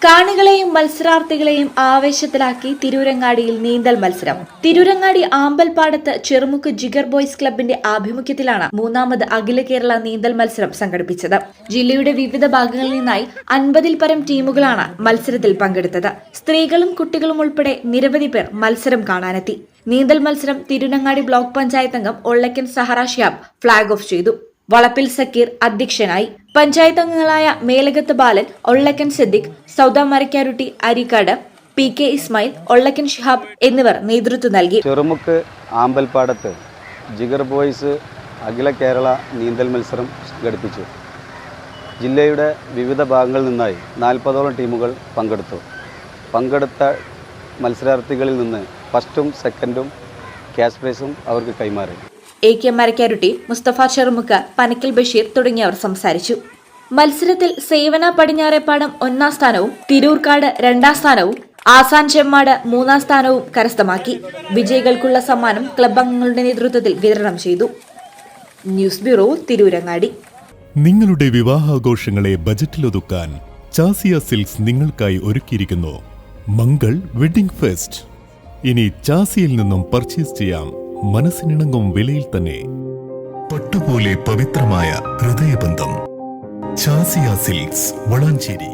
കാണികളെയും മത്സരാർത്ഥികളെയും ആവേശത്തിലാക്കി തിരൂരങ്ങാടിയിൽ നീന്തൽ മത്സരം. തിരൂരങ്ങാടി ആമ്പൽപ്പാടത്ത് ചെറുമുക്ക് ജിഗർ ബോയ്സ് ക്ലബിന്റെ ആഭിമുഖ്യത്തിലാണ് മൂന്നാമത് അഖില കേരള നീന്തൽ മത്സരം സംഘടിപ്പിച്ചത്. ജില്ലയുടെ വിവിധ ഭാഗങ്ങളിൽ നിന്നായി 50-ൽ പരം ടീമുകളാണ് മത്സരത്തിൽ പങ്കെടുത്തത്. സ്ത്രീകളും കുട്ടികളും ഉൾപ്പെടെ നിരവധി പേർ മത്സരം കാണാനെത്തി. നീന്തൽ മത്സരം തിരൂരങ്ങാടി ബ്ലോക്ക് പഞ്ചായത്ത് അംഗം ഒള്ളക്കൻ സഹറ ഷിഹാബ് ഫ്ളാഗ് ഓഫ് ചെയ്തു. വളപ്പിൽ സക്കീർ അധ്യക്ഷനായി. പഞ്ചായത്ത് അംഗങ്ങളായ മേലകത്ത് ബാലൻ, ഒള്ളക്കൻ സിദ്ദിഖ്, സൗദ മരക്കാരുട്ടി, അരിക്കാട്, PK ഇസ്മായിൽ, ഒള്ളക്കൻ ഷിഹാബ് എന്നിവർ നേതൃത്വം നൽകി. ചെറുമുക്ക് ആമ്പൽപ്പാടത്ത് ജിഗർ ബോയ്സ് അഖില കേരള നീന്തൽ മത്സരം സംഘടിപ്പിച്ചു. ജില്ലയുടെ വിവിധ ഭാഗങ്ങളിൽ നിന്നായി 40ഓളം ടീമുകൾ പങ്കെടുത്തു. പങ്കെടുത്ത മത്സരാർത്ഥികളിൽ നിന്ന് ഫസ്റ്റും സെക്കൻഡും ക്യാഷ് പ്രൈസും അവർക്ക് കൈമാറി. AK മരക്കാരുട്ടി, മുസ്തഫ ചെറുമുക്ക്, പനക്കൽ ബഷീർ തുടങ്ങിയവർ സംസാരിച്ചു. മത്സരത്തിൽ സേവന പടിഞ്ഞാറേപ്പാടം 1ാം സ്ഥാനവും തിരൂർക്കാട് 2ാം സ്ഥാനവും ആസാൻ ചെമ്മാട് 3ാം സ്ഥാനവും കരസ്ഥമാക്കി. വിജയികൾക്കുള്ള സമ്മാനം ക്ലബ് അംഗങ്ങളുടെ നേതൃത്വത്തിൽ വിതരണം ചെയ്തു. News bureau, Tirurangadi. നിങ്ങളുടെ വിവാഹാഘോഷങ്ങളെ ബജറ്റിലൊതുക്കാൻ ചാസിയ സിൽക്സ് നിങ്ങൾക്കായി ഒരുക്കിയിരിക്കുന്നു മംഗൾ വെഡിംഗ് ഫെസ്റ്റ്. ഇനി ചാസിയിൽ നിന്നും പർച്ചേസ് ചെയ്യാം മനസ്സിനിണങ്ങും വിലയിൽ തന്നെ. പട്ടുപോലെ പവിത്രമായ ഹൃദയബന്ധം. ചാസിയ സിൽക്സ്, വളാഞ്ചേരി.